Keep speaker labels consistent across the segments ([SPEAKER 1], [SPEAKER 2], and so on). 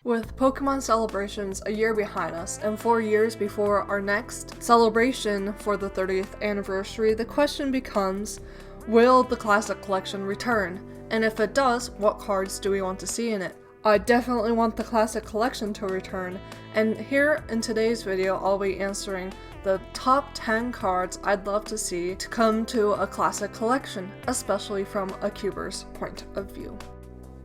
[SPEAKER 1] With Pokemon celebrations a year behind us and 4 years before our next celebration for the 30th anniversary, the question becomes, will the Classic Collection return? And if it does, what cards do we want to see in it? I definitely want the Classic Collection to return, and here in today's video I'll be answering the top 10 cards I'd love to see to come to a Classic Collection, especially from a cuber's point of view.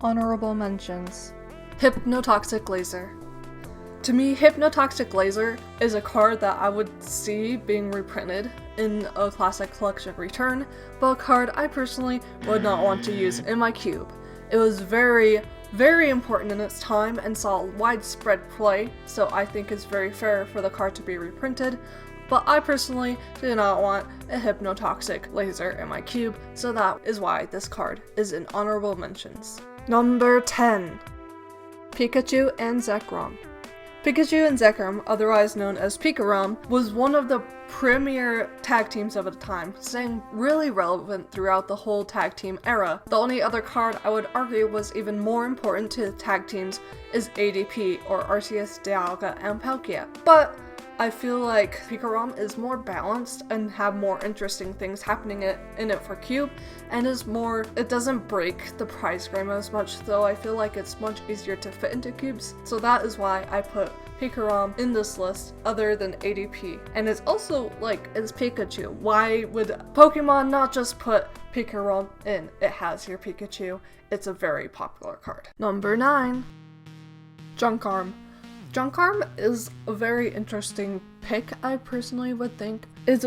[SPEAKER 1] Honorable mentions. Hypnotoxic Laser. To me, Hypnotoxic Laser is a card that I would see being reprinted in a Classic Collection return, but a card I personally would not want to use in my cube. It was very important in its time and saw widespread play, so I think it's very fair for the card to be reprinted, but I personally do not want a Hypnotoxic Laser in my cube, so that is why this card is in honorable mentions. Number 10. Pikachu and Zekrom. Pikachu and Zekrom, otherwise known as Pikarom, was one of the premier tag teams of the time, staying really relevant throughout the whole tag team era. The only other card I would argue was even more important to the tag teams is ADP, or Arceus, Dialga, and Palkia. But I feel like Pikarom is more balanced and have more interesting things happening in it for Cube, and it doesn't break the prize frame as much, though I feel like it's much easier to fit into cubes, so that is why I put Pikarom in this list other than ADP. And it's also like, it's Pikachu. Why would Pokemon not just put Pikarom in? It has your Pikachu. It's a very popular card. Number 9. Junkarm. Junkarm is a very interesting pick, I personally would think. It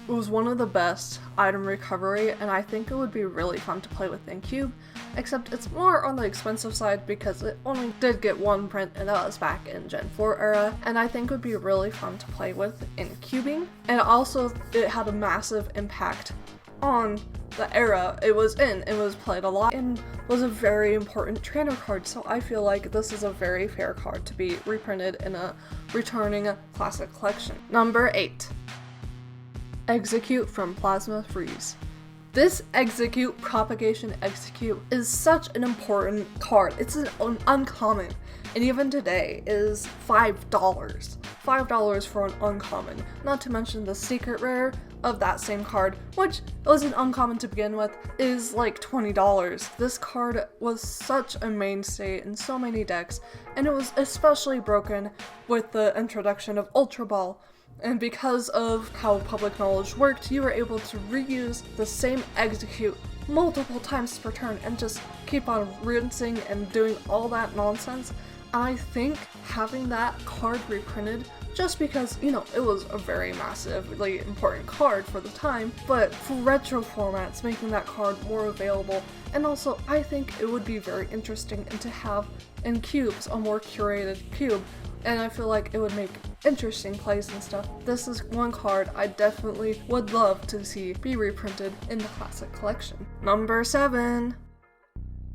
[SPEAKER 1] was one of the best item recovery, and I think it would be really fun to play with in Cube, except it's more on the expensive side because it only did get one print, and that was back in Gen 4 era, and I think it would be really fun to play with in cubing. And also, it had a massive impact on the era it was in. It was played a lot and was a very important trainer card, so I feel like this is a very fair card to be reprinted in a returning Classic Collection. Number 8. Execute from Plasma Freeze. This Propagation Execute is such an important card. It's an uncommon, and even today is $5. $5 for an uncommon, not to mention the secret rare of that same card, which was an uncommon to begin with, is like $20. This card was such a mainstay in so many decks, and it was especially broken with the introduction of Ultra Ball. And because of how public knowledge worked, you were able to reuse the same execute multiple times per turn and just keep on rinsing and doing all that nonsense. I think having that card reprinted, just because, it was a very massively important card for the time, but for retro formats, making that card more available. And also, I think it would be very interesting to have in cubes, a more curated cube, and I feel like it would make interesting plays and stuff. This is one card I definitely would love to see be reprinted in the Classic Collection. Number 7.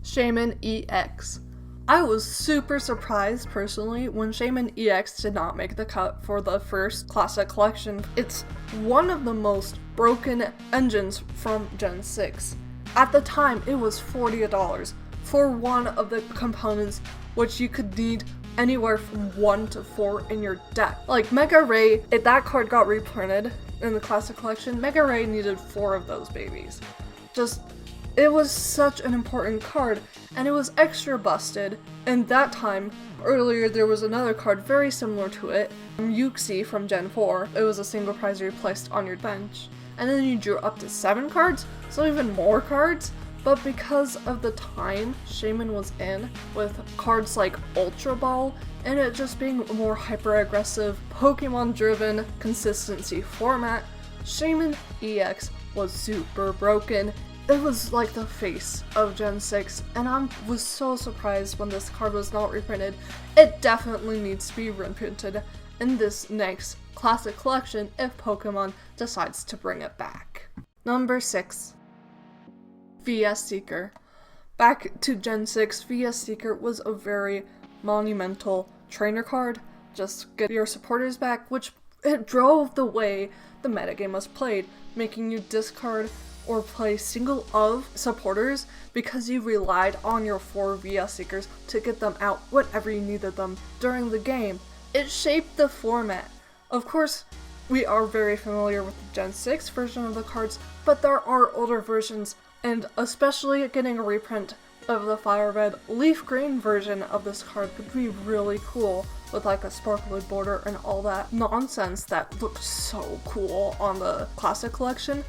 [SPEAKER 1] Shaman EX. I was super surprised personally when Shaman EX did not make the cut for the first Classic Collection. It's one of the most broken engines from Gen 6. At the time, it was $40 for one of the components, which you could need anywhere from 1 to 4 in your deck. Like Mega Ray, if that card got reprinted in the Classic Collection, Mega Ray needed 4 of those babies. It was such an important card, and it was extra busted. And that time, earlier, there was another card very similar to it, Yuxi from Gen 4. It was a single prize you placed on your bench. And then you drew up to 7 cards, so even more cards. But because of the time Shaman was in, with cards like Ultra Ball, and it just being a more hyper-aggressive, Pokemon-driven consistency format, Shaman EX was super broken. It was like the face of Gen 6, and I was so surprised when this card was not reprinted. It definitely needs to be reprinted in this next Classic Collection if Pokemon decides to bring it back. Number 6. VS Seeker. Back to Gen 6, VS Seeker was a very monumental trainer card. Just get your supporters back, which it drove the way the metagame was played, making you discard or play single of supporters because you relied on your 4 VS Seekers to get them out whenever you needed them during the game. It shaped the format. Of course, we are very familiar with the Gen 6 version of the cards, but there are older versions, and especially getting a reprint of the fire red leaf green version of this card would be really cool, with like a sparkly border and all that nonsense that looked so cool on the classic collection.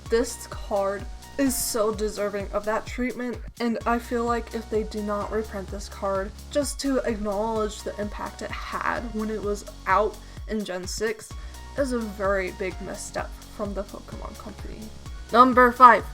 [SPEAKER 1] This card is so deserving of that treatment, and I feel like if they do not reprint this card, just to acknowledge the impact it had when it was out in Gen 6, is a very big misstep from the Pokemon Company. Number 5.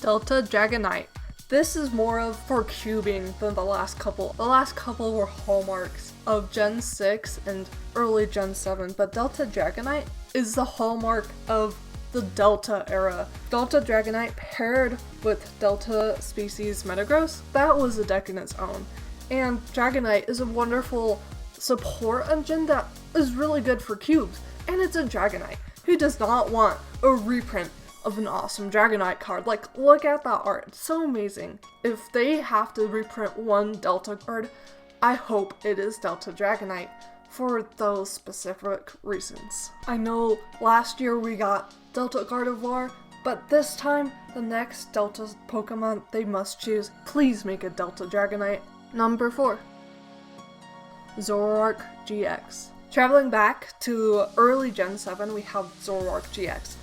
[SPEAKER 1] Delta Dragonite. This is more of for cubing than the last couple. The last couple were hallmarks of Gen 6 and early Gen 7, but Delta Dragonite is the hallmark of the Delta era. Delta Dragonite paired with Delta species Metagross, that was a deck in its own. And Dragonite is a wonderful support engine that is really good for cubes, and it's a Dragonite. Who does not want a reprint of an awesome Dragonite card? Like, look at that art, it's so amazing. If they have to reprint one Delta card, I hope it is Delta Dragonite for those specific reasons. I know last year we got Delta Gardevoir, but this time, the next Delta Pokemon they must choose, please make a Delta Dragonite. Number 4. Zoroark GX. Traveling back to early Gen 7, we have Zoroark GX.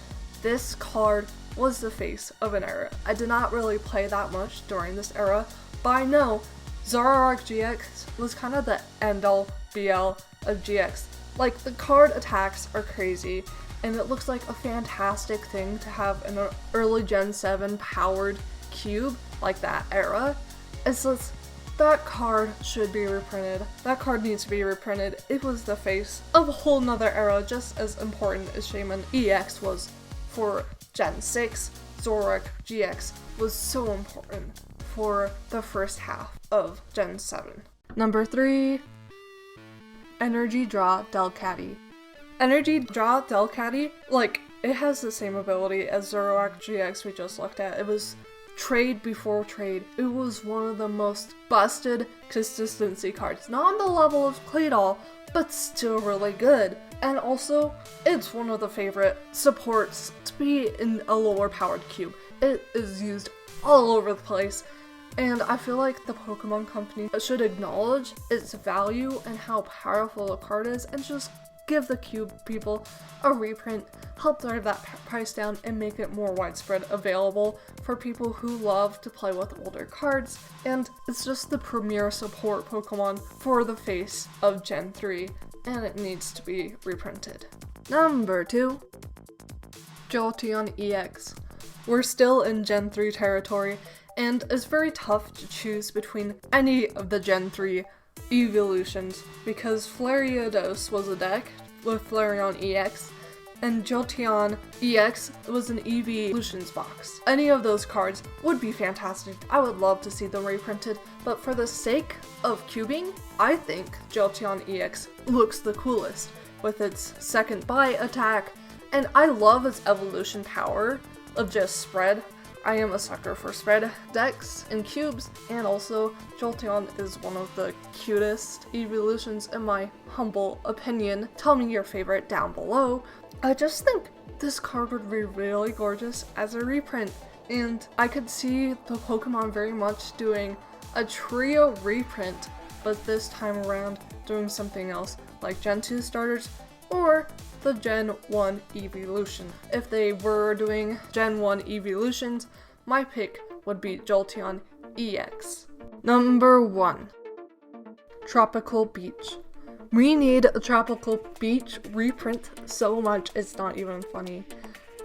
[SPEAKER 1] This card was the face of an era. I did not really play that much during this era, but I know Zoroark GX was kind of the end-all be-all of GX. Like, the card attacks are crazy, and it looks like a fantastic thing to have an early Gen 7 powered cube like that era. It's just, that card should be reprinted. That card needs to be reprinted. It was the face of a whole nother era, just as important as Shaman EX was for Gen 6. Zoroark GX was so important for the first half of Gen 7. Number 3. Energy Draw Delcatty. Energy Draw Delcatty, like, it has the same ability as Zoroark GX we just looked at. It was trade before trade. It was one of the most busted consistency cards. Not on the level of Claydol, but still really good. And also, it's one of the favorite supports to be in a lower powered cube. It is used all over the place, and I feel like the Pokemon Company should acknowledge its value and how powerful the card is, and just give the cube people a reprint, help drive that price down, and make it more widespread available for people who love to play with older cards. And it's just the premier support Pokemon for the face of Gen 3, and it needs to be reprinted. Number 2. Jolteon EX. We're still in Gen 3 territory, and it's very tough to choose between any of the Gen 3 evolutions, because Flareados was a deck with Flareon EX, and Jolteon EX was an evolutions box. Any of those cards would be fantastic. I would love to see them reprinted, but for the sake of cubing, I think Jolteon EX looks the coolest with its second bite attack, and I love its evolution power of just spread. I am a sucker for spread decks and cubes, and also Jolteon is one of the cutest evolutions in my humble opinion. Tell me your favorite down below. I just think this card would be really gorgeous as a reprint, and I could see the Pokemon very much doing a trio reprint, but this time around doing something else, like Gen 2 starters or the Gen 1 evolution. If they were doing Gen 1 evolutions, my pick would be Jolteon EX. Number 1. Tropical Beach. We need a Tropical Beach reprint so much it's not even funny.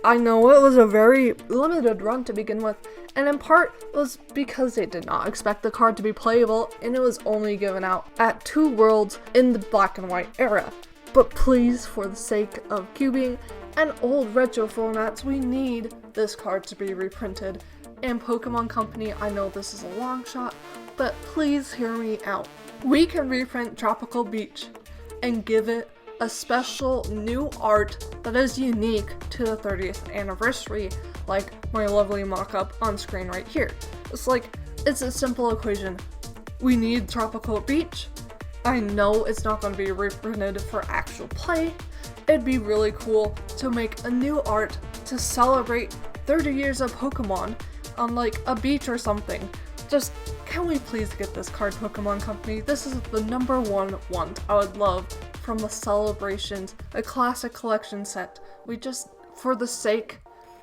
[SPEAKER 1] I know it was a very limited run to begin with, and in part was because they did not expect the card to be playable, and it was only given out at 2 worlds in the black and white era. But please, for the sake of cubing and old retro formats, we need this card to be reprinted. And Pokemon Company, I know this is a long shot, but please hear me out. We can reprint Tropical Beach and give it a special new art that is unique to the 30th anniversary, like my lovely mock-up on screen right here. It's a simple equation. We need Tropical Beach. I know it's not going to be reprinted for actual play. It'd be really cool to make a new art to celebrate 30 years of Pokemon on like a beach or something. Just, can we please get this card, Pokemon Company? This is the number one want I would love from the celebrations, a classic collection set. We just, for the sake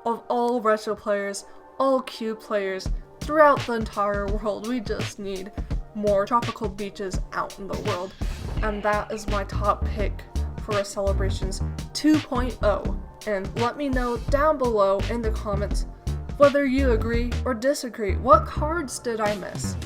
[SPEAKER 1] of all retro players, all cube players, throughout the entire world, we just need more tropical beaches out in the world. And that is my top pick for a Celebrations 2.0. And let me know down below in the comments whether you agree or disagree. What cards did I miss?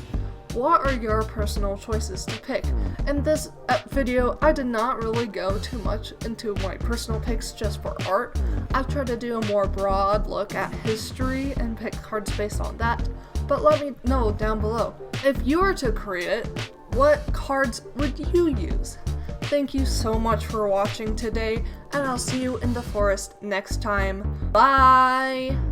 [SPEAKER 1] What are your personal choices to pick? In this video, I did not really go too much into my personal picks just for art. I've tried to do a more broad look at history and pick cards based on that. But let me know down below. If you were to create it, what cards would you use? Thank you so much for watching today, and I'll see you in the forest next time. Bye!